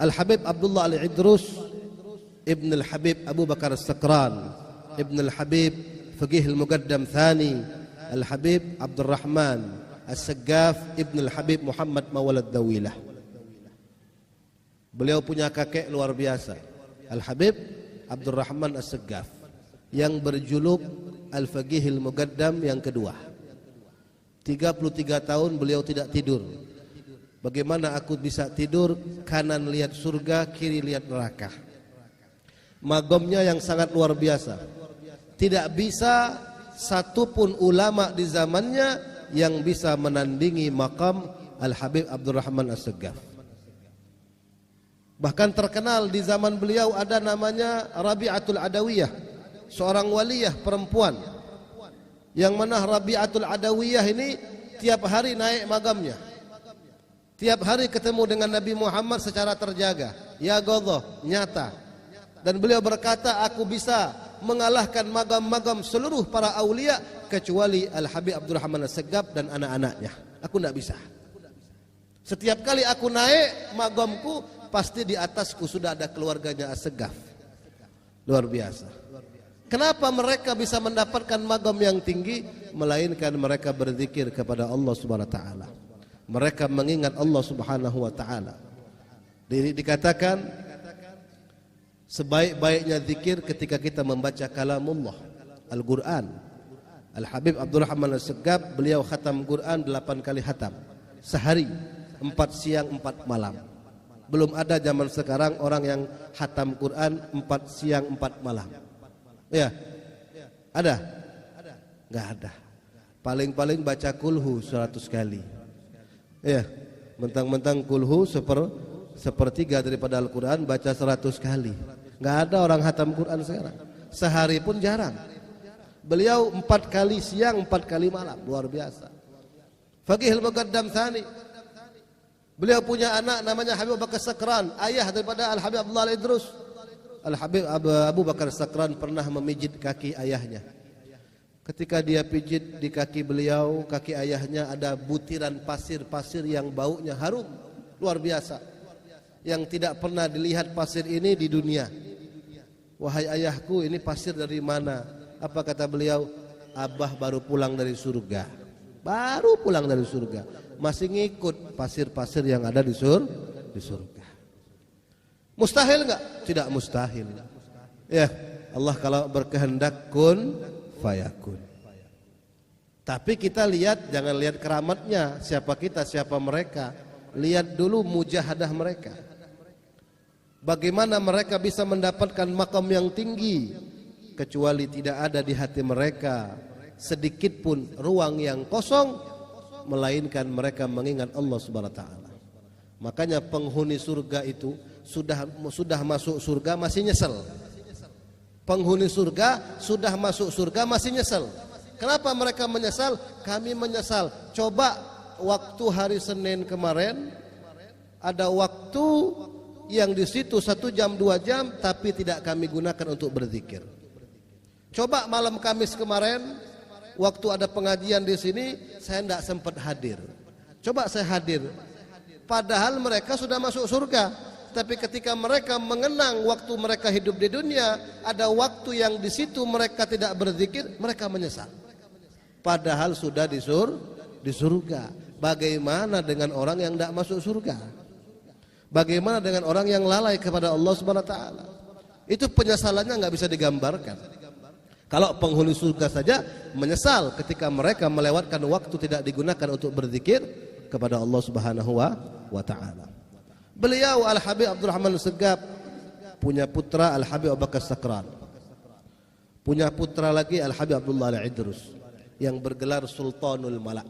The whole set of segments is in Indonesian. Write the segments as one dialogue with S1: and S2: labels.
S1: Al-Habib Abdullah Al-Idrus Ibn Al-Habib Abu Bakar As-Sakran Ibn Al-Habib Faqih Al-Muqaddam Thani Al-Habib Abdul Rahman As-Saggaf Ibn Al-Habib Muhammad Mawalad Dawilah. Beliau punya kakek luar biasa, Al-Habib Abdul Rahman As-Saggaf, yang berjuluk Al-Faqih Al-Muqaddam yang kedua. 33 tahun beliau tidak tidur. Bagaimana aku bisa tidur? Kanan lihat surga, kiri lihat neraka. Magomnya yang sangat luar biasa. Tidak bisa satupun ulama di zamannya yang bisa menandingi makam Al-Habib Abdul Rahman As-Saggaf. Bahkan terkenal di zaman beliau ada namanya Rabi'atul Adawiyah, seorang waliyah perempuan, yang mana Rabi'atul Adawiyah ini tiap hari naik magamnya, tiap hari ketemu dengan Nabi Muhammad secara terjaga, ya Allah, nyata. Dan beliau berkata, aku bisa mengalahkan magam-magam seluruh para aulia kecuali Al-Habib Abdul Rahman As-Saggaf dan anak-anaknya. Aku tidak bisa. Setiap kali aku naik magamku, pasti di atasku sudah ada keluarganya As-Saggaf. Luar biasa. Kenapa mereka bisa mendapatkan magam yang tinggi? Melainkan mereka berzikir kepada Allah Subhanahu wa taala. Mereka mengingat Allah Subhanahu wa taala. Dikatakan sebaik-baiknya zikir ketika kita membaca kalamullah, Al-Quran. Al-Habib Abdul Rahman As-Saggaf beliau khatam Quran 8 kali khatam sehari, 4 siang 4 malam. Belum ada zaman sekarang orang yang khatam Quran 4 siang 4 malam. Ya, ada? Enggak ada. Paling-paling baca kulhu 100 kali. Ya, mentang-mentang kulhu sepertiga daripada Al-Quran baca 100 kali. Enggak ada orang khatam Quran sekarang. Sehari pun jarang. Beliau 4 kali siang 4 kali malam, luar biasa. Faqih Al-Muqaddam Thani. Beliau punya anak namanya Habib Bakar Sakran, ayah daripada Al-Habib Abdullah Al-Idrus. Al-Habib Abu Bakar Sakran pernah memijit kaki ayahnya. Ketika dia pijit di kaki beliau, kaki ayahnya ada butiran pasir-pasir yang baunya harum, luar biasa, yang tidak pernah dilihat pasir ini di dunia. Wahai ayahku, ini pasir dari mana? Apa kata beliau? Abah baru pulang dari surga. Baru pulang dari surga, masih ngikut pasir-pasir yang ada di surga. Mustahil enggak? Tidak mustahil. Ya, Allah kalau berkehendak kun fayakun. Tapi kita lihat, jangan lihat keramatnya, siapa kita, siapa mereka. Lihat dulu mujahadah mereka. Bagaimana mereka bisa mendapatkan makam yang tinggi, kecuali tidak ada di hati mereka sedikit pun ruang yang kosong, melainkan mereka mengingat Allah Subhanahu wa taala. Makanya penghuni surga itu sudah masuk surga masih nyesel. Penghuni surga sudah masuk surga masih nyesel. Kenapa mereka menyesal? Kami menyesal. Coba waktu hari Senin kemarin ada waktu yang di situ 1 jam 2 jam tapi tidak kami gunakan untuk berzikir. Coba malam Kamis kemarin waktu ada pengajian di sini saya tidak sempat hadir. Coba saya hadir. Padahal mereka sudah masuk surga. Tapi ketika mereka mengenang waktu mereka hidup di dunia, ada waktu yang di situ mereka tidak berzikir, mereka menyesal. Padahal sudah di surga. Bagaimana dengan orang yang tidak masuk surga? Bagaimana dengan orang yang lalai kepada Allah Subhanahu wa taala? Itu penyesalannya enggak bisa digambarkan. Kalau penghuni surga saja menyesal ketika mereka melewatkan waktu tidak digunakan untuk berzikir kepada Allah Subhanahu wa taala. Beliau Al-Habib Abdul Rahman As-Saggaf punya putra Al-Habib Abu Bakar Sakran. Punya putra lagi Al-Habib Abdullah Al-Idrus yang bergelar Sultanul Malak.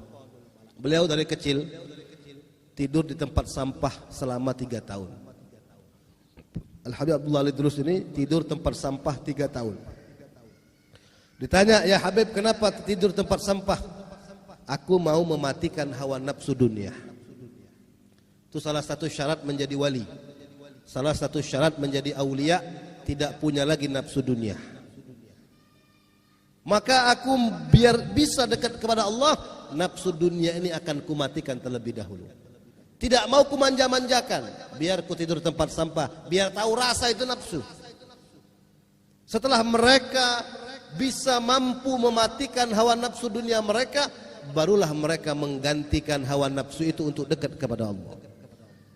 S1: Beliau dari kecil tidur di tempat sampah selama 3 tahun. Al-Habib Abdullah Al-Idrus ini tidur tempat sampah 3 tahun. Ditanya, ya Habib, kenapa tidur tempat sampah? Aku mau mematikan hawa nafsu dunia. Itu salah satu syarat menjadi wali. Salah satu syarat menjadi aulia, tidak punya lagi nafsu dunia. Maka aku biar bisa dekat kepada Allah, nafsu dunia ini akan kumatikan terlebih dahulu. Tidak mau ku manja-manjakan, biar ku tidur tempat sampah, biar tahu rasa itu nafsu. Setelah mereka bisa mampu mematikan hawa nafsu dunia mereka, barulah mereka menggantikan hawa nafsu itu untuk dekat kepada Allah.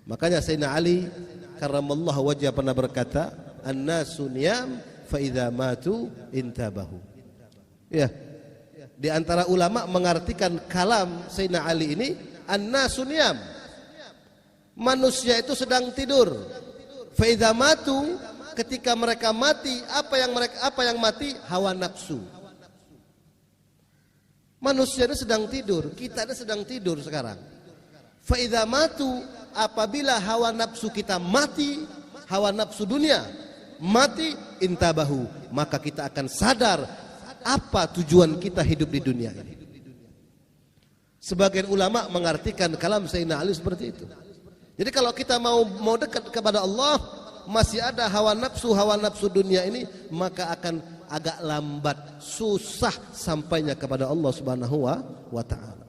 S1: Makanya Sayyidina Ali karramallahu wajhah pernah berkata, "An-nasu niyam fa idza matu intabahu." Ya. Di antara ulama mengartikan kalam Sayyidina Ali ini, an-nasu niyam. Manusia itu sedang tidur. Fa idza matu, ketika mereka mati, apa yang mati? Hawa nafsu. Manusia itu sedang tidur, kita ini sedang tidur sekarang. Fa idza matu, apabila hawa nafsu kita mati, hawa nafsu dunia mati, intabahu, maka kita akan sadar apa tujuan kita hidup di dunia ini. Sebagian ulama mengartikan kalam Sayyidina Ali seperti itu. Jadi kalau kita mau dekat kepada Allah, masih ada hawa nafsu dunia ini, maka akan agak lambat, susah sampainya kepada Allah Subhanahu wa taala.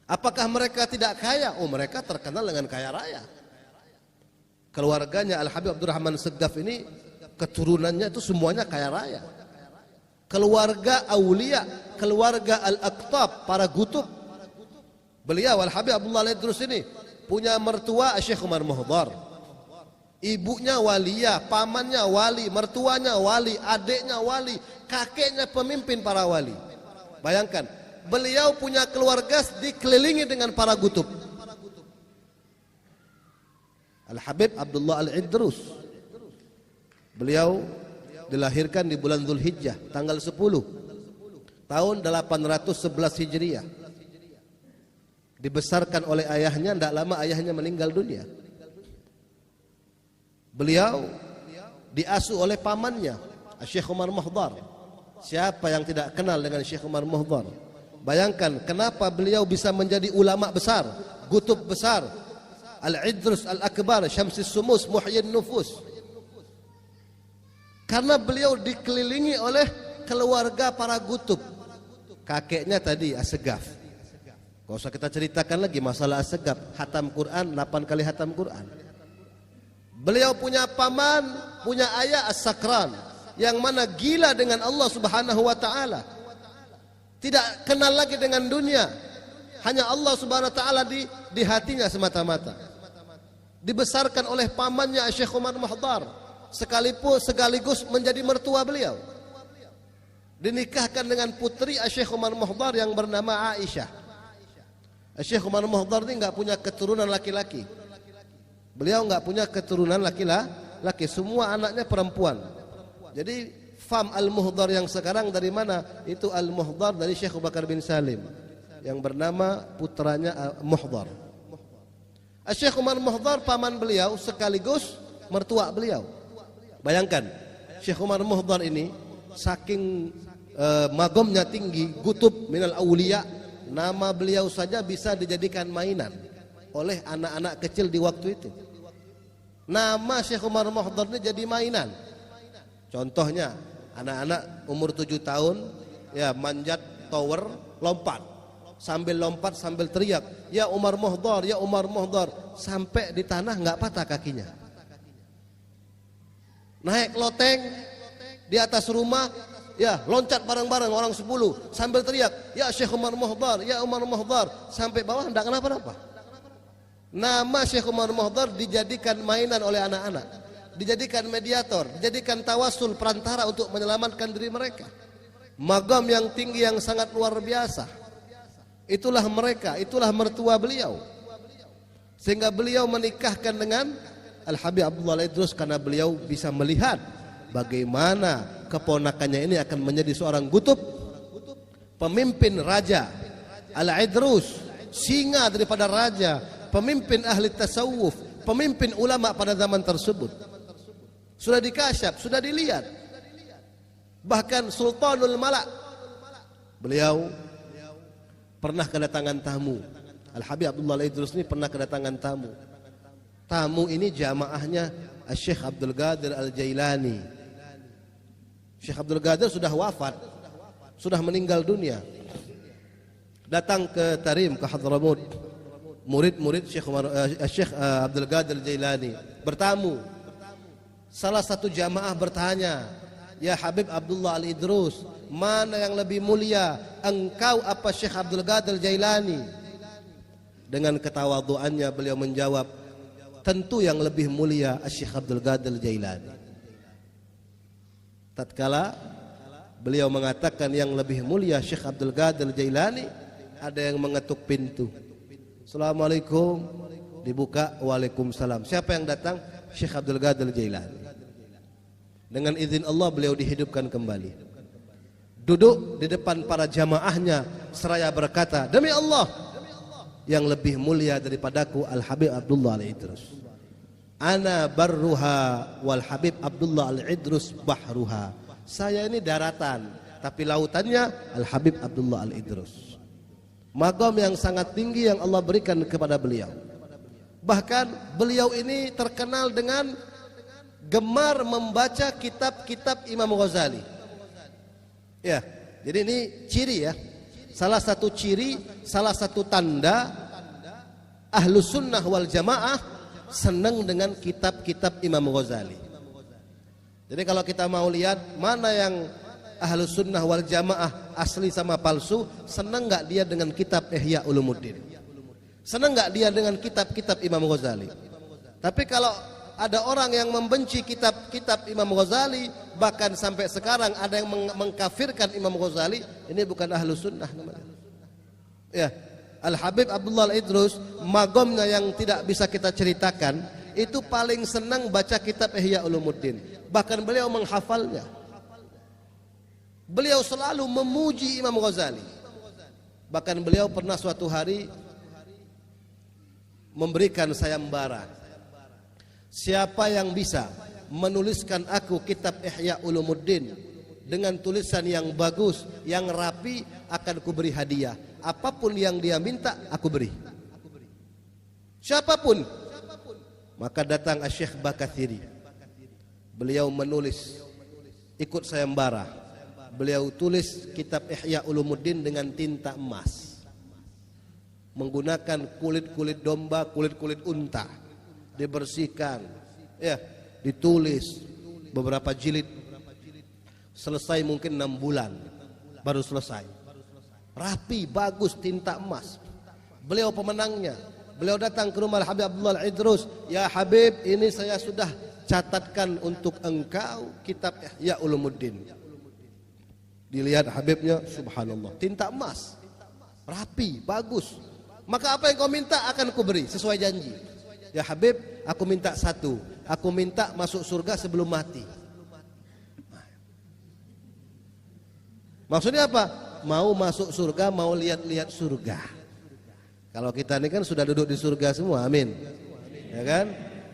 S1: Apakah mereka tidak kaya? Oh, mereka terkenal dengan kaya raya. Keluarganya Al-Habib Abdurrahman Segaf ini, keturunannya itu semuanya kaya raya. Keluarga aulia, keluarga al-aqtab, para gutub. Beliau Al-Habib Abdullah Al-Idrus ini punya mertua Syekh Umar Muhdar. Ibunya waliyah, pamannya wali, mertuanya wali, adiknya wali, kakeknya pemimpin para wali. Bayangkan, beliau punya keluarga dikelilingi dengan para gutub. Al-Habib Abdullah Al-Idrus, beliau dilahirkan di bulan Dzulhijjah tanggal 10 tahun 811 Hijriah. Dibesarkan oleh ayahnya, tidak lama ayahnya meninggal dunia. Beliau diasuh oleh pamannya Syekh Umar Muhdar. Siapa yang tidak kenal dengan Syekh Umar Muhdar? Bayangkan kenapa beliau bisa menjadi ulama besar, gutub besar, Al-Idrus Al-Akbar, Syamsis Sumus, Muhyin Nufus. Karena beliau dikelilingi oleh keluarga para gutub. Kakeknya tadi As-Segaf. Gak usah kita ceritakan lagi masalah As-Segaf, hatam Quran, 8 kali hatam Quran. Beliau punya paman, punya ayah As-Sakran, yang mana gila dengan Allah Subhanahu wa taala. Tidak kenal lagi dengan dunia. Hanya Allah Subhanahu wa taala di hatinya semata-mata. Dibesarkan oleh pamannya Syekh Umar Muhdar, sekaligus menjadi mertua beliau. Dinikahkan dengan putri Syekh Umar Muhdar yang bernama Aisyah. Syekh Umar Muhdar ini enggak punya keturunan laki-laki. Beliau enggak punya keturunan laki-laki, semua anaknya perempuan. Jadi fam Al-Muhdar yang sekarang dari mana? Itu Al-Muhdar dari Syekh Abu Bakar bin Salim yang bernama putranya Muhdar. Syekh Umar Muhdar paman beliau sekaligus mertua beliau. Bayangkan, Syekh Umar Muhdar ini saking magomnya tinggi, gutub minal aulia, nama beliau saja bisa dijadikan mainan oleh anak-anak kecil di waktu itu. Nama Syekh Umar Muhdar ini jadi mainan. Contohnya, anak-anak umur 7 tahun ya manjat tower, lompat sambil teriak, "Ya Umar Muhdar, ya Umar Muhdar," sampai di tanah enggak patah kakinya. Naik loteng di atas rumah, ya loncat bareng-bareng orang 10 sambil teriak, "Ya Syekh Umar Muhdar, ya Umar Muhdar," sampai bawah enggak kenapa-napa. Nama Syekh Umar Muhdar dijadikan mainan oleh anak-anak, dijadikan mediator, dijadikan tawasul, perantara untuk menyelamatkan diri mereka. Magam yang tinggi yang sangat luar biasa. Itulah mereka, itulah mertua beliau. Sehingga beliau menikahkan dengan Al-Habib Abdullah Al-Idrus karena beliau bisa melihat bagaimana keponakannya ini akan menjadi seorang gutub, pemimpin raja. Al-Idrus, singa daripada raja, pemimpin ahli tasawuf, pemimpin ulama pada zaman tersebut. Sudah dikasyaf, sudah dilihat. Bahkan Sultanul Malak, beliau pernah kedatangan tamu. Al-Habib Abdullah Al-Idrus ini pernah kedatangan tamu. Tamu ini jamaahnya Syekh Abdul Qadir Al-Jailani. Syekh Abdul Qadir sudah wafat, sudah meninggal dunia. Datang ke Tarim, ke Hadramut. murid-murid Syekh Abdul Qadir Jailani bertamu. Salah satu jamaah bertanya, "Ya Habib Abdullah Al-Idrus, mana yang lebih mulia, engkau apa Syekh Abdul Qadir Jailani?" Dengan ketawaduannya beliau menjawab, "Tentu yang lebih mulia Syekh Abdul Qadir Jailani." Tatkala beliau mengatakan yang lebih mulia Syekh Abdul Qadir Jailani, ada yang mengetuk pintu. "Assalamualaikum." Dibuka, "Waalaikumsalam." Siapa yang datang? Syekh Abdul Qadir Jailani. Dengan izin Allah beliau dihidupkan kembali. Duduk di depan para jamaahnya seraya berkata, "Demi Allah, yang lebih mulia daripadaku Al-Habib Abdullah Al-Idrus. Ana barruha wal Habib Abdullah Al-Idrus bahruha." Saya ini daratan, tapi lautannya Al-Habib Abdullah Al-Idrus. Maqam yang sangat tinggi yang Allah berikan kepada beliau. Bahkan beliau ini terkenal dengan gemar membaca kitab-kitab Imam Ghazali. Ya, jadi ini ciri ya. Salah satu ciri, salah satu tanda Ahlus Sunnah wal Jamaah senang dengan kitab-kitab Imam Ghazali. Jadi kalau kita mau lihat mana yang Ahlus Sunnah wal Jamaah asli sama palsu, senang nggak dia dengan kitab Ihya Ulumuddin? Senang nggak dia dengan kitab-kitab Imam Ghazali? Tapi kalau ada orang yang membenci kitab-kitab Imam Ghazali, bahkan sampai sekarang ada yang mengkafirkan Imam Ghazali, ini bukan Ahlus Sunnah namanya. Ya, Al-Habib Abdullah Al-Idrus, magomnya yang tidak bisa kita ceritakan, itu paling senang baca kitab Ihya Ulumuddin. Bahkan beliau menghafalnya. Beliau selalu memuji Imam Ghazali. Bahkan beliau pernah suatu hari memberikan sayembara. Siapa yang bisa menuliskan aku kitab Ihya Ulumuddin dengan tulisan yang bagus, yang rapi, akan kuberi hadiah. Apapun yang dia minta, aku beri. Siapapun. Maka datang Syekh Bakathiri. Beliau menulis, ikut sayembara. Beliau tulis kitab Ihya Ulumuddin dengan tinta emas, menggunakan kulit-kulit domba, kulit-kulit unta. Dibersihkan, ya, ditulis beberapa jilid, selesai mungkin 6 bulan baru selesai, rapi, bagus, tinta emas. Beliau pemenangnya. Beliau datang ke rumah Habib Abdullah Al-Idrus, "Ya Habib, ini saya sudah catatkan untuk engkau kitab Ihya Ulumuddin." Dilihat Habibnya, subhanallah, tinta emas, rapi, bagus. "Maka apa yang kau minta akan kuberi sesuai janji." "Ya Habib, aku minta satu, aku minta masuk surga sebelum mati." Maksudnya apa? Mau masuk surga, mau lihat-lihat surga. Kalau kita ini kan sudah duduk di surga semua, amin. Ya kan?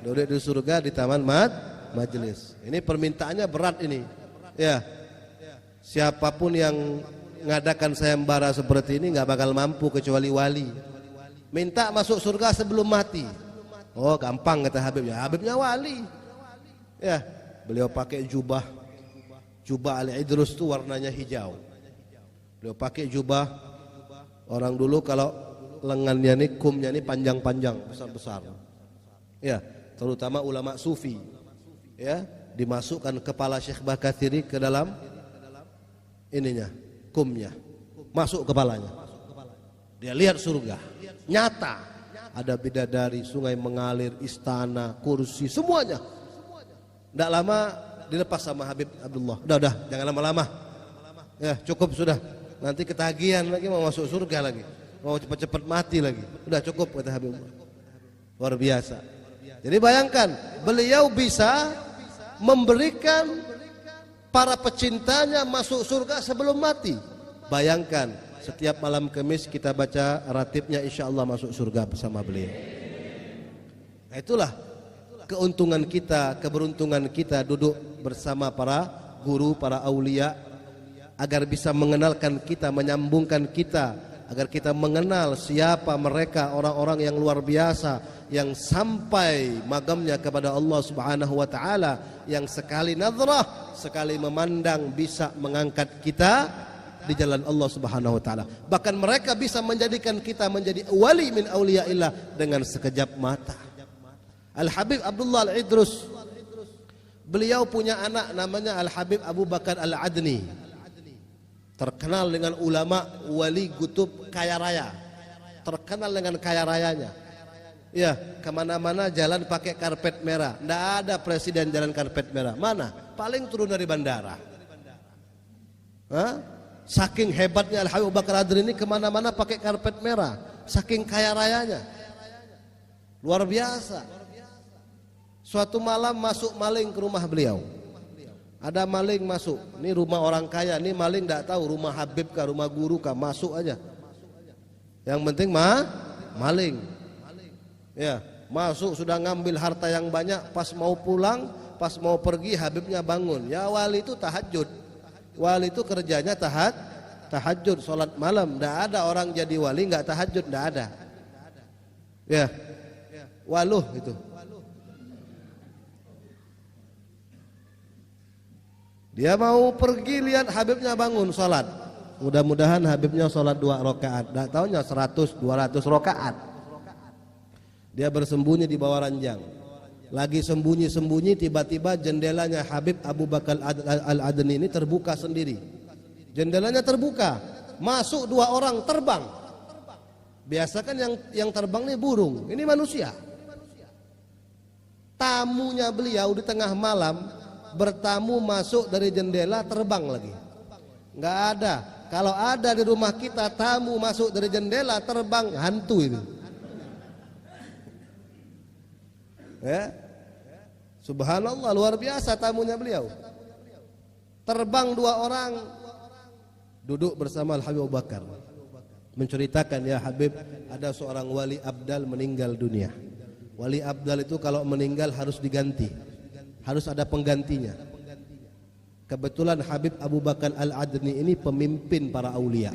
S1: Duduk di surga di taman majelis. Ini permintaannya berat ini. Ya. Siapapun yang ngadakan sayembara seperti ini nggak bakal mampu kecuali wali. Minta masuk surga sebelum mati. Oh, gampang kata Habibnya. Habibnya wali. Ya, beliau pakai jubah. Jubah Al-Idrus itu warnanya hijau. Beliau pakai jubah. Orang dulu kalau lengannya ini, kumnya ini panjang-panjang, besar-besar. Ya, terutama ulama sufi. Ya, dimasukkan kepala Syekh Bakathiri ke dalam ininya, kumnya. Masuk kepalanya. Dia lihat surga. Nyata. Ada bidadari, sungai mengalir, istana, kursi, semuanya. Tidak lama dilepas sama Habib Abdullah. Udah, jangan lama-lama. Ya, cukup sudah. Nanti ketagihan lagi, mau masuk surga lagi, mau cepat-cepat mati lagi. Udah cukup kata Habib. Luar biasa. Jadi bayangkan, beliau bisa memberikan para pecintanya masuk surga sebelum mati. Bayangkan. Setiap malam Kamis kita baca ratibnya, insya Allah masuk surga bersama beliau. Nah, itulah keuntungan kita, keberuntungan kita duduk bersama para guru, para aulia, agar bisa mengenalkan kita, menyambungkan kita, agar kita mengenal siapa mereka, orang-orang yang luar biasa, yang sampai magamnya kepada Allah Subhanahu wa taala, yang sekali nazrah, sekali memandang bisa mengangkat kita di jalan Allah Subhanahu wa taala. Bahkan mereka bisa menjadikan kita menjadi wali min auliyaillah dengan sekejap mata. Al Habib Abdullah Al Idrus, beliau punya anak namanya Al Habib Abu Bakar Al Adni, terkenal dengan ulama wali kutub kaya raya, terkenal dengan kaya rayanya. Ya, kemana-mana jalan pakai karpet merah. Tidak ada presiden jalan karpet merah. Mana? Paling turun dari bandara. Hah? Saking hebatnya Al Habib Abu Bakar Adri ini, kemana-mana pakai karpet merah. Saking kaya rayanya, luar biasa. Suatu malam masuk maling ke rumah beliau. Ada maling masuk. Ini rumah orang kaya. Ini maling tidak tahu rumah Habib kah, rumah guru kah, masuk aja. Yang penting maling. Ya, masuk sudah ngambil harta yang banyak. Pas mau pulang, pas mau pergi, Habibnya bangun. Ya, wali itu tahajud. Wali itu kerjanya tahajud, sholat malam. Tidak ada orang jadi wali nggak tahajud, tidak ada. Ya, waluh itu. Dia mau pergi, lihat Habibnya bangun sholat. Mudah-mudahan Habibnya sholat 2 rakaat. Tidak tahunya 100-200 rakaat. Dia bersembunyi di bawah ranjang. Lagi sembunyi-sembunyi, tiba-tiba jendelanya Habib Abu Bakar Al-Adni ini terbuka sendiri. Jendelanya terbuka, masuk 2 orang terbang. Biasa kan yang terbang ini burung, ini manusia. Tamunya beliau di tengah malam bertamu masuk dari jendela, terbang lagi. Nggak ada. Kalau ada di rumah kita tamu masuk dari jendela terbang, hantu itu. Ya, subhanallah, luar biasa tamunya beliau. Terbang 2 orang, duduk bersama Al Habib Abu Bakar, menceritakan, ya Habib, ada seorang wali abdal meninggal dunia. Wali abdal itu kalau meninggal harus diganti, harus ada penggantinya. Kebetulan Habib Abu Bakar Al-Adni ini pemimpin para aulia.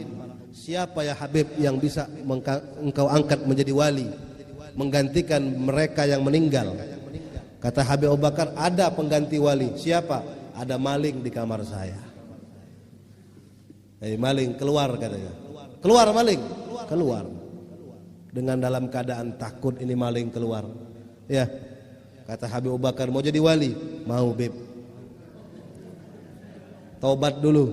S1: Siapa ya Habib yang bisa engkau angkat menjadi wali, menggantikan mereka yang meninggal? Kata Habib Abu Bakar, ada pengganti wali. Siapa? Ada maling di kamar saya. Maling keluar, katanya. Keluar maling, keluar. Dengan dalam keadaan takut, ini maling keluar. Ya, kata Habib Abu Bakar, mau jadi wali? Mau, Beb. Taubat dulu.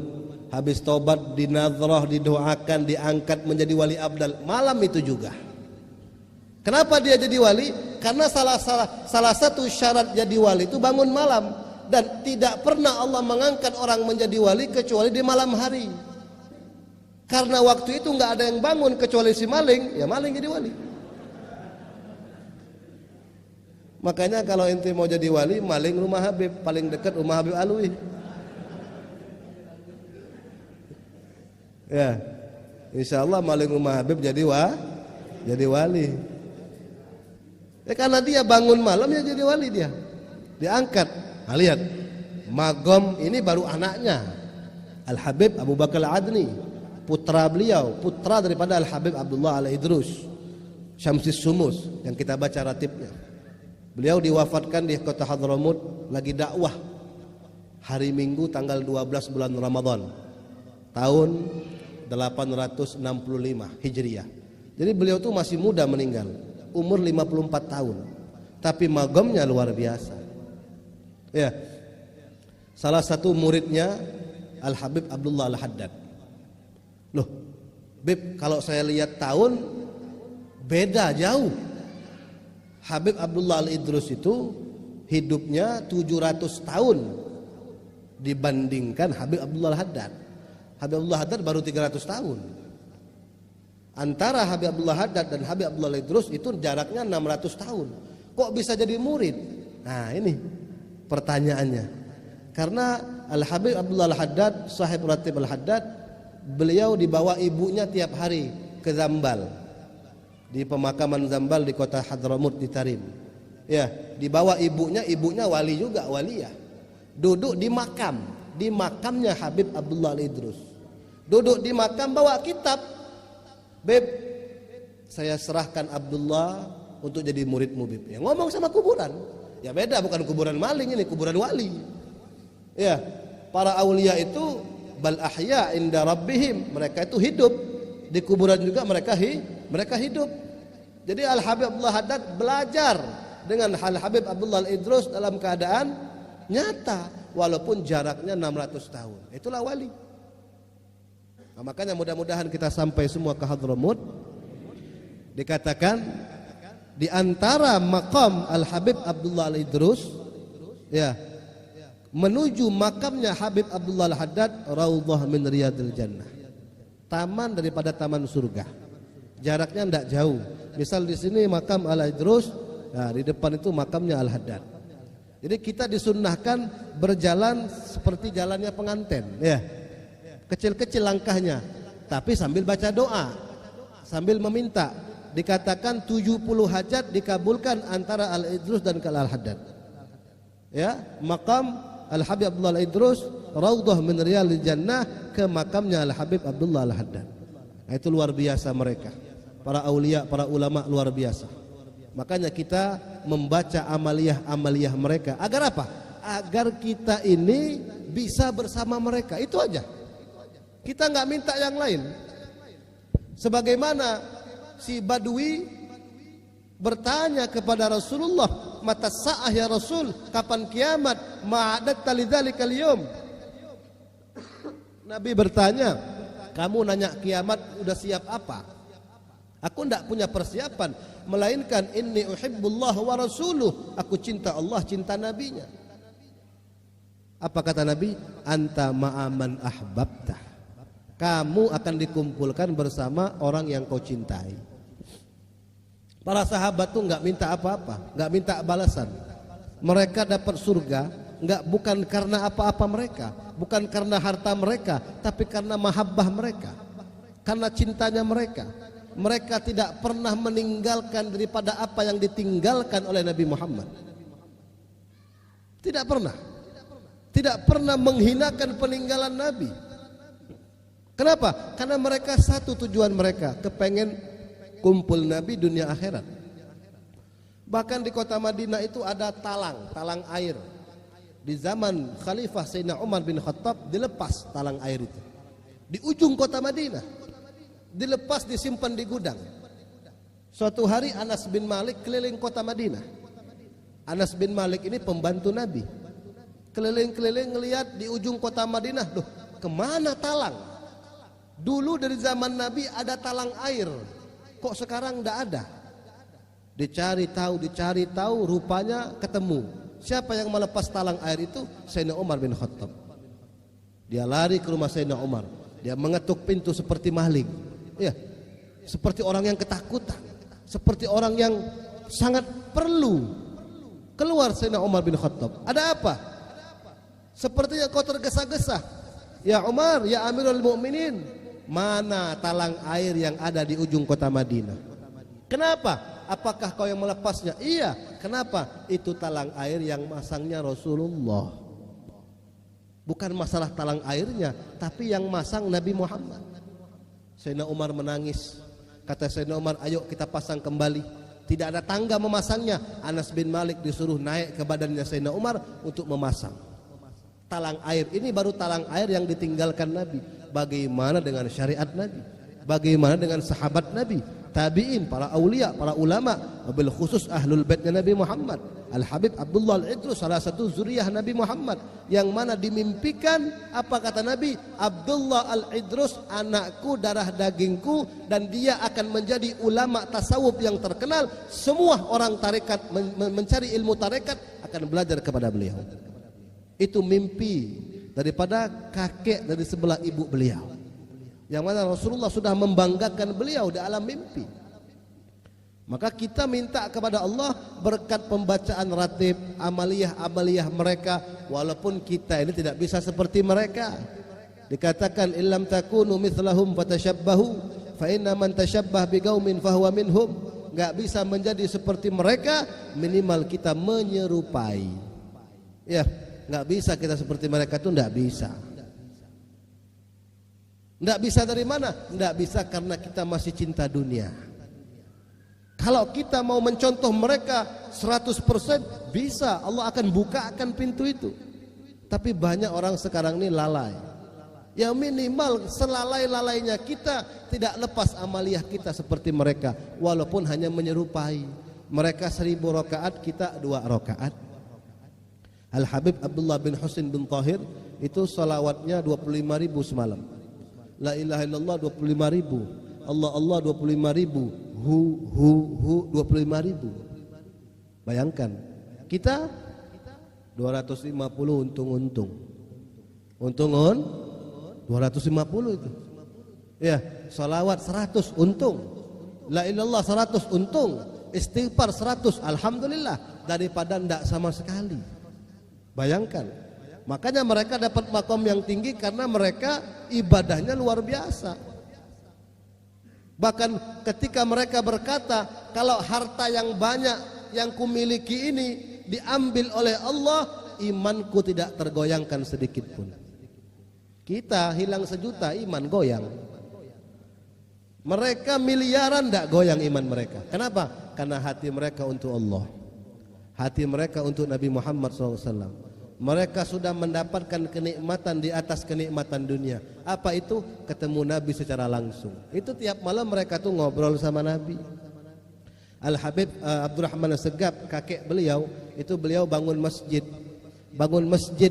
S1: Habis taubat, dinadhrah, didoakan, diangkat menjadi wali abdal. Malam itu juga. Kenapa dia jadi wali? Karena salah satu syarat jadi wali itu bangun malam. Dan tidak pernah Allah mengangkat orang menjadi wali kecuali di malam hari. Karena waktu itu nggak ada yang bangun kecuali si maling, ya maling jadi wali. Makanya kalau ente mau jadi wali, maling rumah Habib, paling dekat rumah Habib Alwi. Ya, insya Allah maling rumah Habib jadi wali. Ya karena dia bangun malam, ya jadi wali dia. Diangkat. Nah, lihat, Magom ini baru anaknya Al Habib Abu Bakar Al-Adni, putra beliau, putra daripada Al Habib Abdullah Al Idrus Syamsis Sumus yang kita baca ratibnya. Beliau diwafatkan di kota Hadramut lagi dakwah hari Minggu tanggal 12 bulan Ramadan tahun 865 Hijriah. Jadi beliau tuh masih muda meninggal, umur 54 tahun. Tapi magomnya luar biasa. Ya. Salah satu muridnya Al Habib Abdullah Al Haddad. Loh, Bib, kalau saya lihat tahun beda jauh. Habib Abdullah Al Idrus itu hidupnya 700 tahun dibandingkan Habib Abdullah Al Haddad. Habib Abdullah Haddad baru 300 tahun. Antara Habib Abdullah Haddad dan Habib Abdullah Al Idrus itu jaraknya 600 tahun. Kok bisa jadi murid? Nah, ini pertanyaannya. Karena Al Habib Abdullah Al Haddad, sahib ratib Al Haddad, beliau dibawa ibunya tiap hari ke Zambal, di pemakaman Zambal di kota Hadramut di Tarim. Ya, dibawa ibunya wali juga, waliyah. Duduk di makamnya Habib Abdullah Al Idrus. Duduk di makam bawa kitab. Beb, saya serahkan Abdullah untuk jadi muridmu, Beb. Ya, ngomong sama kuburan. Ya beda, bukan kuburan maling, ini kuburan wali. Ya, para aulia itu bal ahya inda rabbihim, mereka itu hidup di kuburan juga, mereka hidup. Jadi Al Habib Abdullah Haddad belajar dengan Al Habib Abdullah Al-Idrus dalam keadaan nyata walaupun jaraknya 600 tahun. Itulah wali. Nah, makanya mudah-mudahan kita sampai semua ke Hadramut. Dikatakan di antara makam Al Habib Abdullah Al-Idrus ya, menuju makamnya Habib Abdullah Al-Haddad, raudhah min riyadil jannah, taman daripada taman surga. Jaraknya tidak jauh. Misal di sini makam Al-Idrus, nah di depan itu makamnya Al-Haddad. Jadi kita disunnahkan berjalan seperti jalannya pengantin, ya. Kecil-kecil langkahnya, tapi sambil baca doa, sambil meminta. Dikatakan 70 hajat dikabulkan antara Al-Idrus dan Al-Haddad. Ya, makam Al-Habib Abdullah Al-Idrus, raudhah min riyadil jannah, ke makamnya Al-Habib Abdullah Al-Haddad. Nah, itu luar biasa mereka. Para aulia, para ulama luar biasa. Makanya kita membaca amaliyah mereka. Agar apa? Agar kita ini bisa bersama mereka. Itu aja. Kita nggak minta yang lain. Sebagaimana si Badui bertanya kepada Rasulullah, mata sa'ah ya Rasul, kapan kiamat? Ma'adatta lidzalikal yaum. Nabi bertanya, kamu nanya kiamat udah siap apa? Aku tidak punya persiapan, melainkan inni uhibbullah wa rasuluh, aku cinta Allah, cinta nabinya. Apa kata Nabi? Anta ma'aman ahbabtah, kamu akan dikumpulkan bersama orang yang kau cintai. Para sahabat tuh nggak minta apa-apa, nggak minta balasan. Mereka dapat surga bukan karena apa-apa mereka, bukan karena harta mereka, tapi karena mahabbah mereka, karena cintanya mereka. Mereka tidak pernah meninggalkan daripada apa yang ditinggalkan oleh Nabi Muhammad. Tidak pernah. Tidak pernah menghinakan peninggalan Nabi. Kenapa? Karena mereka satu tujuan mereka, kepengen kumpul Nabi dunia akhirat. Bahkan di kota Madinah itu ada talang air. Di zaman Khalifah Sayyidina Umar bin Khattab dilepas talang air itu. Di ujung kota Madinah. Dilepas, disimpan di gudang. Suatu hari Anas bin Malik keliling kota Madinah. Anas bin Malik ini pembantu Nabi. Keliling-keliling ngelihat di ujung kota Madinah, loh, kemana talang? Dulu dari zaman Nabi ada talang air, kok sekarang tidak ada? Dicari tahu, rupanya ketemu. Siapa yang melepas talang air itu? Sayyidina Umar bin Khattab. Dia lari ke rumah Sayyidina Umar. Dia mengetuk pintu seperti maling. Ya, seperti orang yang ketakutan, seperti orang yang sangat perlu. Keluar Sayyidina Umar bin Khattab. Ada apa? Sepertinya kau tergesa-gesa. Ya Umar, ya Amirul Mukminin, mana talang air yang ada di ujung kota Madinah? Kenapa? Apakah kau yang melepasnya? Iya. Kenapa? Itu talang air yang masangnya Rasulullah. Bukan masalah talang airnya, tapi yang masang Nabi Muhammad. Sayyidina Umar menangis. Kata Sayyidina Umar, ayo kita pasang kembali. Tidak ada tangga memasangnya. Anas bin Malik disuruh naik ke badannya Sayyidina Umar untuk memasang. Talang air ini baru talang air yang ditinggalkan Nabi. Bagaimana dengan syariat Nabi? Bagaimana dengan sahabat Nabi? Tabi'in, para aulia, para ulama, wabil khusus ahlul baitnya Nabi Muhammad. Al-Habib Abdullah Al-Idrus salah satu zuriyah Nabi Muhammad, yang mana dimimpikan, apa kata Nabi? Abdullah Al-Idrus anakku, darah dagingku, dan dia akan menjadi ulama tasawuf yang terkenal. Semua orang tarekat mencari ilmu tarekat akan belajar kepada beliau. Itu mimpi daripada kakek dari sebelah ibu beliau, yang mana Rasulullah sudah membanggakan beliau di alam mimpi. Maka kita minta kepada Allah berkat pembacaan ratib, amaliyah mereka, walaupun kita ini tidak bisa seperti mereka. Dikatakan illam takunu mithlahum fatashabbahu fa inna man tashabbah biqaumin fahuwa minhum. Enggak bisa menjadi seperti mereka, minimal kita menyerupai. Ya, enggak bisa kita seperti mereka, itu enggak bisa. Enggak bisa dari mana? Enggak bisa karena kita masih cinta dunia. Kalau kita mau mencontoh mereka 100% bisa, Allah akan bukakan pintu itu. Tapi banyak orang sekarang ini lalai. Ya minimal selalai-lalainya kita tidak lepas amaliyah kita seperti mereka, walaupun hanya menyerupai. Mereka 1000 rakaat, kita 2 rakaat. Al Habib Abdullah bin Husin bin Tahir itu salawatnya 25.000 semalam. La ilaha illallah 25.000, Allah Allah 25.000, hu 25.000. Bayangkan kita 250 untung 250 itu. Ya, salawat 100 untung. La ilallah 100 untung. Istighfar 100 alhamdulillah daripada ndak sama sekali. Bayangkan. Makanya mereka dapat makom yang tinggi karena mereka ibadahnya luar biasa. Bahkan ketika mereka berkata, kalau harta yang banyak yang kumiliki ini diambil oleh Allah, imanku tidak tergoyangkan sedikit pun. Kita hilang 1 juta, iman goyang. Mereka miliaran tidak goyang iman mereka. Kenapa? Karena hati mereka untuk Allah, hati mereka untuk Nabi Muhammad SAW. Mereka sudah mendapatkan kenikmatan di atas kenikmatan dunia. Apa itu? Ketemu Nabi secara langsung. Itu tiap malam mereka tuh ngobrol sama Nabi. Al Habib Abdurrahman As-Segaf, kakek beliau, itu beliau bangun masjid.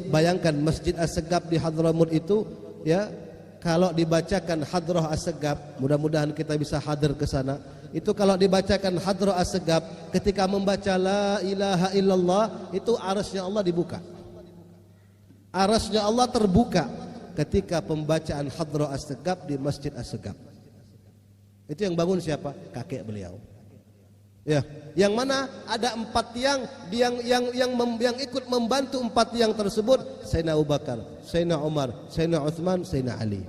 S1: Bayangkan Masjid As-Segaf di Hadramut itu, ya, kalau dibacakan Hadrah As-Segaf, mudah-mudahan kita bisa hadir ke sana. Itu kalau dibacakan Hadrah As-Segaf, ketika membaca la ilaha illallah, itu arasnya Allah dibuka. Arasnya Allah terbuka ketika pembacaan Hadrah As-Segaf di Masjid As-Segaf. Itu yang bangun siapa? Kakek beliau. Ya, yang mana ada 4 tiang yang ikut membantu 4 tiang tersebut, Sayyidina Abu Bakar, Sayyidina Umar, Sayyidina Utsman, Sayyidina Ali.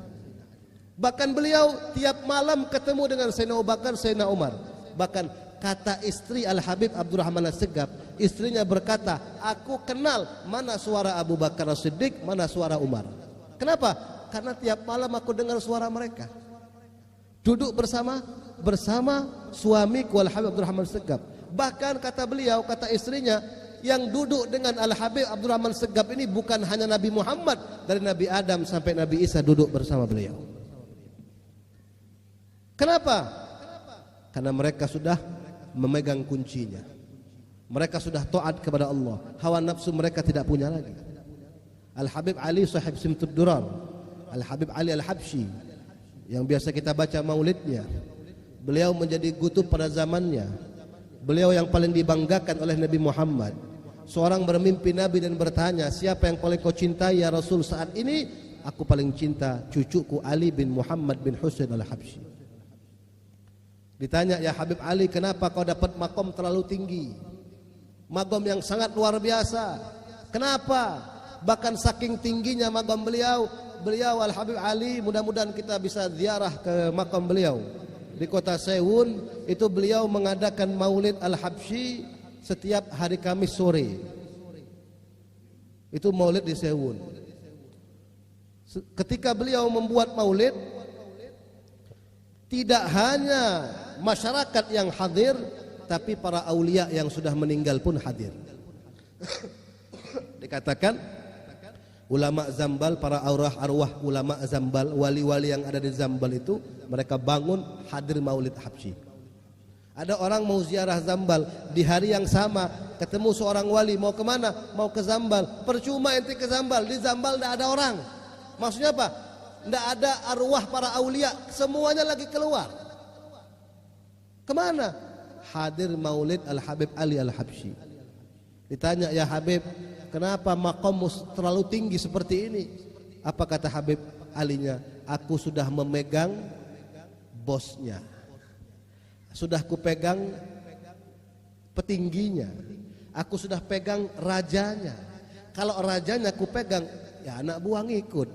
S1: Bahkan beliau tiap malam ketemu dengan Sayyidina Abu Bakar, Sayyidina Umar. Bahkan kata istri Al Habib Abdurrahman As-Segaf, istrinya berkata, aku kenal mana suara Abu Bakar As-Siddiq, mana suara Umar. Kenapa? Karena tiap malam aku dengar suara mereka. Duduk bersama suamiku Al Habib Abdurrahman As-Segaf. Bahkan kata beliau, kata istrinya, yang duduk dengan Al Habib Abdurrahman As-Segaf ini bukan hanya Nabi Muhammad, dari Nabi Adam sampai Nabi Isa duduk bersama beliau. Kenapa? Karena mereka sudah memegang kuncinya. Mereka sudah taat kepada Allah. Hawa nafsu mereka tidak punya lagi. Al Habib Ali sahib Simtud Durar, Al Habib Ali Al-Habsyi, yang biasa kita baca maulidnya, beliau menjadi kutub pada zamannya. Beliau yang paling dibanggakan oleh Nabi Muhammad. Seorang bermimpi Nabi dan bertanya, siapa yang paling kau cintai ya Rasul saat ini? Aku paling cinta cucuku Ali bin Muhammad bin Husain Al-Habsyi. Ditanya, ya Habib Ali, kenapa kau dapat makom terlalu tinggi, makom yang sangat luar biasa? Kenapa? Bahkan saking tingginya makom beliau Al Habib Ali, mudah-mudahan kita bisa ziarah ke makam beliau di kota Sewun. Itu beliau mengadakan Maulid Al-Habsyi setiap hari Kamis sore. Itu Maulid di Sewun. Ketika beliau membuat Maulid, tidak hanya masyarakat yang hadir, tapi para aulia yang sudah meninggal pun hadir. Dikatakan ulama Zambal, para arwah ulama Zambal, wali-wali yang ada di Zambal itu, mereka bangun hadir Maulid Habsyi. Ada orang mau ziarah Zambal di hari yang sama, ketemu seorang wali, mau kemana? Mau ke Zambal. Percuma ente ke Zambal, di Zambal tidak ada orang. Maksudnya apa? Tidak ada arwah para aulia, semuanya lagi keluar. Kemana? Hadir Maulid Al Habib Ali Al-Habsyi. Ditanya, ya Habib, kenapa makammu terlalu tinggi seperti ini? Apa kata Habib Alinya? Aku sudah memegang bosnya, sudah kupegang petingginya, aku sudah pegang rajanya. Kalau rajanya kupegang, ya anak buah ngikut.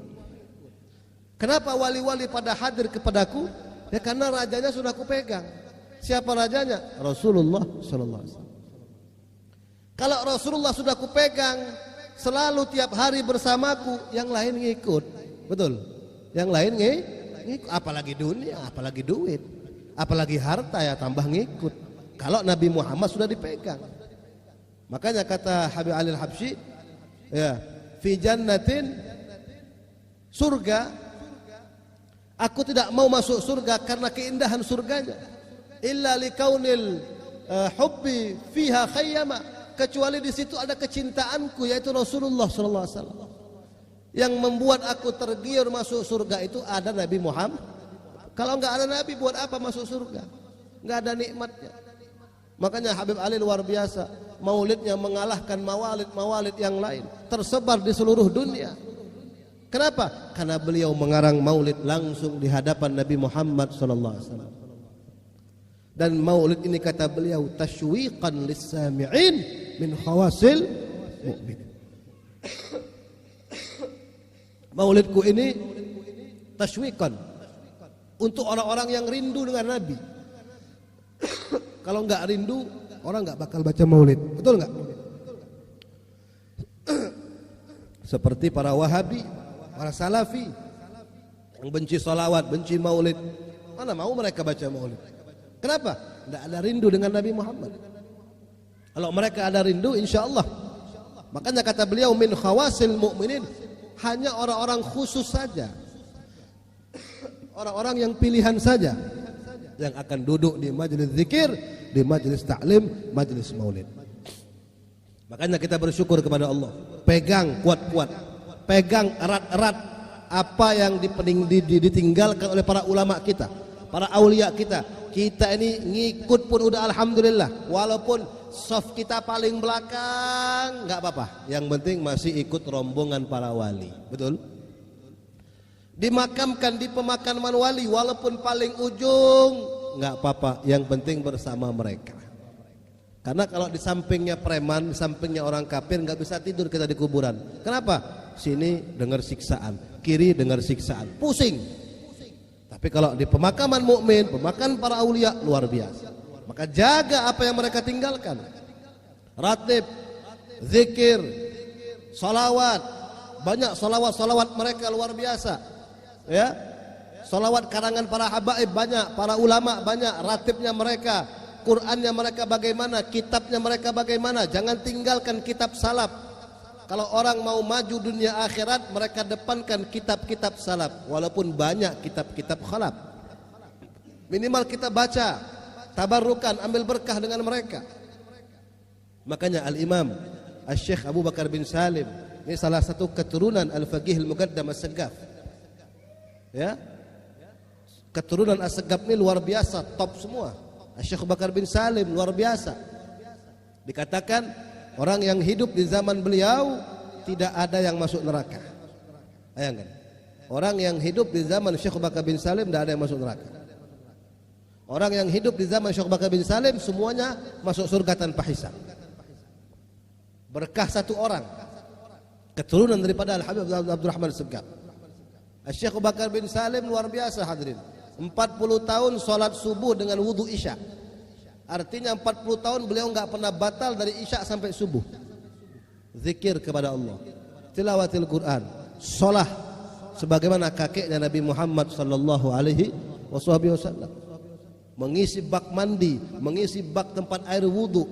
S1: Kenapa wali-wali pada hadir kepadaku? Ya karena rajanya sudah kupegang. Siapa rajanya? Rasulullah sallallahu alaihi wasallam. Kalau Rasulullah sudah kupegang, selalu tiap hari bersamaku, yang lain ngikut. Betul? Yang lain ngikut. Apalagi dunia, apalagi duit, apalagi harta, ya tambah ngikut. Kalau Nabi Muhammad sudah dipegang. Makanya kata Habib Ali Al-Habsyi, ya, fi jannatin, surga Aku tidak mau masuk surga karena keindahan surganya. Illa likaunil hubbi fiha khayyama, kecuali di situ ada kecintaanku yaitu Rasulullah sallallahu alaihi wasallam. Yang membuat aku tergiur masuk surga itu ada Nabi Muhammad. Kalau enggak ada Nabi buat apa masuk surga? Enggak ada nikmatnya. Makanya Habib Ali luar biasa, maulidnya mengalahkan mawalid yang lain, tersebar di seluruh dunia. Kenapa? Karena beliau mengarang maulid langsung di hadapan Nabi Muhammad sallallahu alaihi wasallam. Dan maulid ini kata beliau tashwiqan lis-sami'in min khawasil mu'min. Maulidku ini tashwiqan untuk orang-orang yang rindu dengan Nabi. Kalau enggak rindu, orang enggak bakal baca maulid. Betul enggak? Seperti para Wahabi, para Salafi yang benci salawat, benci maulid. Mana mau mereka baca maulid? Kenapa? Tidak ada rindu dengan Nabi Muhammad. Kalau mereka ada rindu, insya Allah. Makanya kata beliau min khawasil mu'minin, hanya orang-orang khusus saja, orang-orang yang pilihan saja yang akan duduk di majelis zikir, di majelis ta'lim, majelis maulid. Makanya kita bersyukur kepada Allah. Pegang kuat-kuat, pegang erat-erat apa yang ditinggalkan oleh para ulama kita, para aulia kita. Kita ini ngikut pun udah alhamdulillah. Walaupun soft kita paling belakang, nggak apa-apa. Yang penting masih ikut rombongan para wali. Betul? Dimakamkan di pemakaman wali walaupun paling ujung, nggak apa-apa. Yang penting bersama mereka. Karena kalau di sampingnya preman, di sampingnya orang kafir, nggak bisa tidur kita di kuburan. Kenapa? Sini dengar siksaan, kiri dengar siksaan, pusing. Tapi kalau di pemakaman mukmin, pemakaman para aulia, luar biasa. Maka jaga apa yang mereka tinggalkan. Ratib, zikir, salawat, banyak salawat mereka luar biasa. Ya, salawat karangan para habaib banyak, para ulama banyak, ratibnya mereka, Qurannya mereka bagaimana, kitabnya mereka bagaimana. Jangan tinggalkan kitab salaf. Kalau orang mau maju dunia akhirat, mereka depankan kitab-kitab salaf, walaupun banyak kitab-kitab khalaf. Minimal kita baca, tabarrukan, ambil berkah dengan mereka. Makanya Al-Imam Al-Syekh Abu Bakar bin Salim, ini salah satu keturunan Al-Faqih Al-Muqaddam As-Saggaf. Ya, keturunan As-Saggaf ini luar biasa, top semua. Syekh Bakar bin Salim luar biasa. Dikatakan orang yang hidup di zaman beliau tidak ada yang masuk neraka. Bayangkan, orang yang hidup di zaman Syekh Bakar bin Salim tidak ada yang masuk neraka. Orang yang hidup di zaman Syekh Bakar bin Salim semuanya masuk surga tanpa hisab. Berkah satu orang, keturunan daripada Al-Habib Abdurrahman As-Saggaf. Syekh Bakar bin Salim luar biasa hadirin. 40 tahun sholat subuh dengan wudu isya. Artinya 40 tahun beliau enggak pernah batal dari isya sampai subuh. Zikir kepada Allah, tilawatil Quran, sholat sebagaimana kakeknya Nabi Muhammad sallallahu alaihi wasallam. Mengisi bak mandi, mengisi bak tempat air wudu.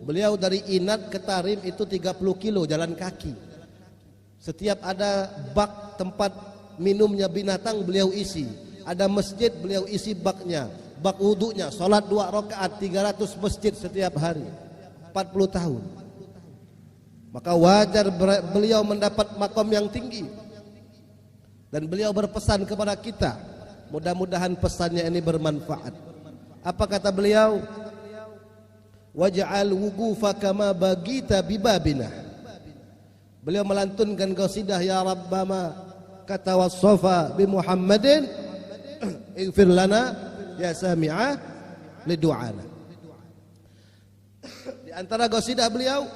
S1: Beliau dari Inat ke Tarim itu 30 kilo jalan kaki. Setiap ada bak tempat minumnya binatang beliau isi. Ada masjid beliau isi baknya, bak wudunya, salat 2 rakaat 300 masjid setiap hari. 40 tahun. Maka wajar beliau mendapat makom yang tinggi. Dan beliau berpesan kepada kita, mudah-mudahan pesannya ini bermanfaat. Apa kata beliau? Waj'al wuqufaka ma bagita bibabina. Beliau melantunkan qasidah ya Rabbama kata wassafa bi Muhammadin ighfir lana ya sami'a li du'ana. Di antara qasidah beliau,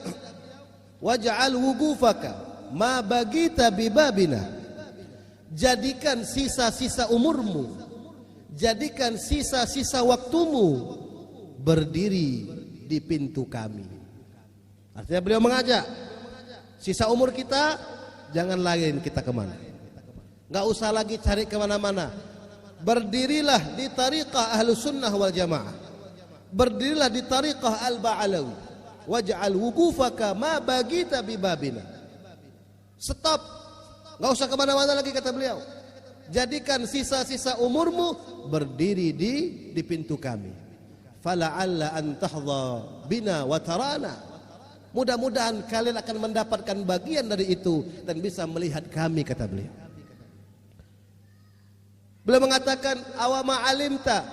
S1: waj'al wuqufaka ma bagita bibabina. Jadikan sisa-sisa umurmu, jadikan sisa-sisa waktumu berdiri di pintu kami. Artinya beliau mengajak, sisa umur kita jangan lain kita kemana, nggak usah lagi cari kemana-mana. Berdirilah di tariqah Ahlus Sunnah wal Jamaah, berdirilah di tariqah Al-Ba'alawi. Waj'al wuqufaka ma bagita bibabina. Stop, nggak usah kemana-mana lagi kata beliau. jadikan sisa-sisa umurmu berdiri di pintu kami. Fala'alla an tahdha bina wa tarana. Mudah-mudahan kalian akan mendapatkan bagian dari itu dan bisa melihat kami, kata beliau. Beliau mengatakan, awama alimta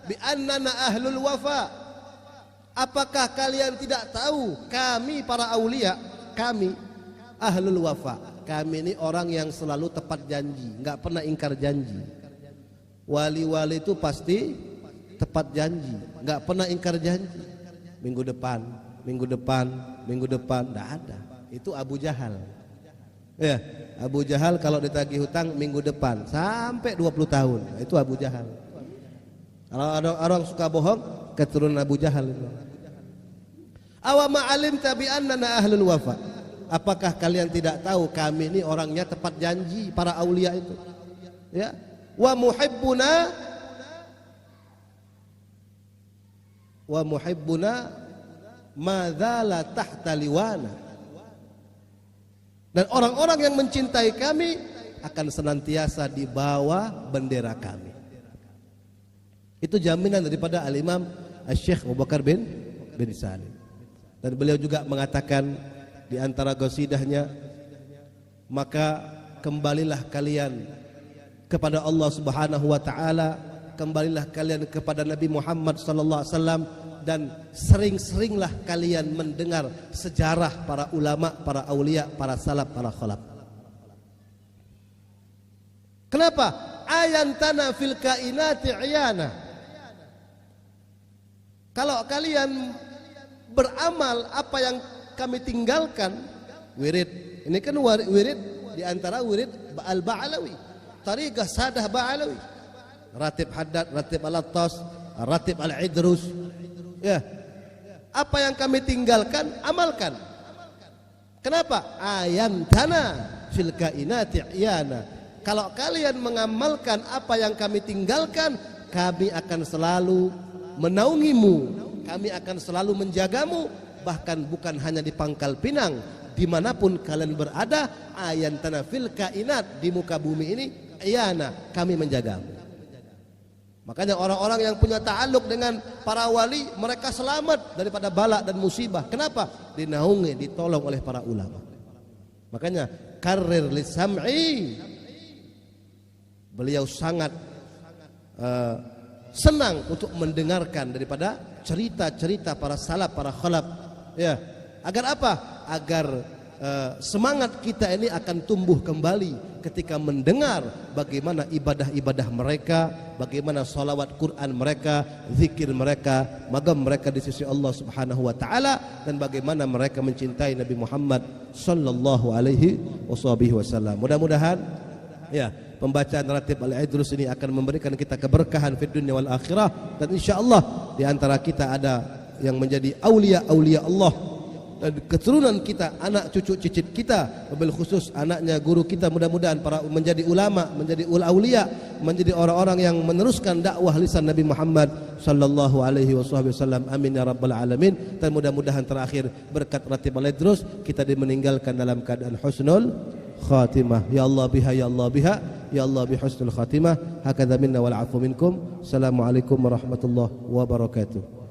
S1: bi annana ahlul wafa. Apakah kalian tidak tahu kami para aulia, kami ahlul wafa. Kami ini orang yang selalu tepat janji, enggak pernah ingkar janji. Wali-wali itu pasti tepat janji, enggak pernah ingkar janji. Minggu depan, enggak ada. Itu Abu Jahal. Ya, Abu Jahal kalau ditagih hutang minggu depan sampai 20 tahun. Itu Abu Jahal. Kalau ada orang suka bohong, keturunan Abu Jahal itu. Awama alimta bi annana ahlul wafa. Apakah kalian tidak tahu kami ini orangnya tepat janji, para aulia itu? Ya. Wa muhibbuna madzala tahta liwana. Dan orang-orang yang mencintai kami akan senantiasa di bawah bendera kami. Itu jaminan daripada Al-Imam Asy-Syaikh Abu Bakar bin Salim. Dan beliau juga mengatakan di antara qasidahnya, maka kembalilah kalian kepada Allah Subhanahu wa taala, kembalilah kalian kepada Nabi Muhammad sallallahu alaihi wasallam, dan sering-seringlah kalian mendengar sejarah para ulama, para aulia, para salaf, para khalaf. Kenapa? Ayantana fil kainati iyana. Kalau kalian beramal apa yang kami tinggalkan, wirid. Ini kan wirid di antara wirid al-Ba'alawi, tariqah sadah Ba'alawi. Ratib Haddad, Ratib Al-Attas, Ratib Al-Idrus. Ya. Apa yang kami tinggalkan, amalkan. Kenapa? Ayantana fil kainati iyana. Kalau kalian mengamalkan apa yang kami tinggalkan, kami akan selalu menaungimu. Kami akan selalu menjagamu, bahkan bukan hanya di Pangkal Pinang, dimanapun kalian berada, ayantana fil kainat, di muka bumi ini, iyana, kami menjagamu. Makanya orang-orang yang punya ta'aluk dengan para wali, mereka selamat daripada bala dan musibah. Kenapa? Dinaungi, ditolong oleh para ulama. Makanya karir lisam'i, beliau sangat senang untuk mendengarkan daripada cerita-cerita para salaf, para khalaf. Ya, agar apa? Agar semangat kita ini akan tumbuh kembali ketika mendengar bagaimana ibadah-ibadah mereka, bagaimana salawat Quran mereka, zikir mereka, magam mereka di sisi Allah Subhanahu wa taala, dan bagaimana mereka mencintai Nabi Muhammad sallallahu alaihi wasallam. Mudah-mudahan ya, pembacaan Ratib Al-Idrus ini akan memberikan kita keberkahan fid dunya wal akhirah, dan insyaallah di antara kita ada yang menjadi aulia-aulia Allah, dan keturunan kita, anak cucu cicit kita, wabil khusus anaknya guru kita, mudah-mudahan para menjadi ulama, menjadi aulia, menjadi orang-orang yang meneruskan dakwah lisan Nabi Muhammad sallallahu alaihi wasallam. Amin ya rabbal alamin. Dan mudah-mudahan terakhir berkat Ratib Al-Idrus kita dimeninggalkan dalam keadaan husnul khatimah. Ya Allah biha, ya Allah biha, ya Allah bi husnul khatimah. Hakadha minna wal afu minkum. Assalamualaikum warahmatullahi wabarakatuh.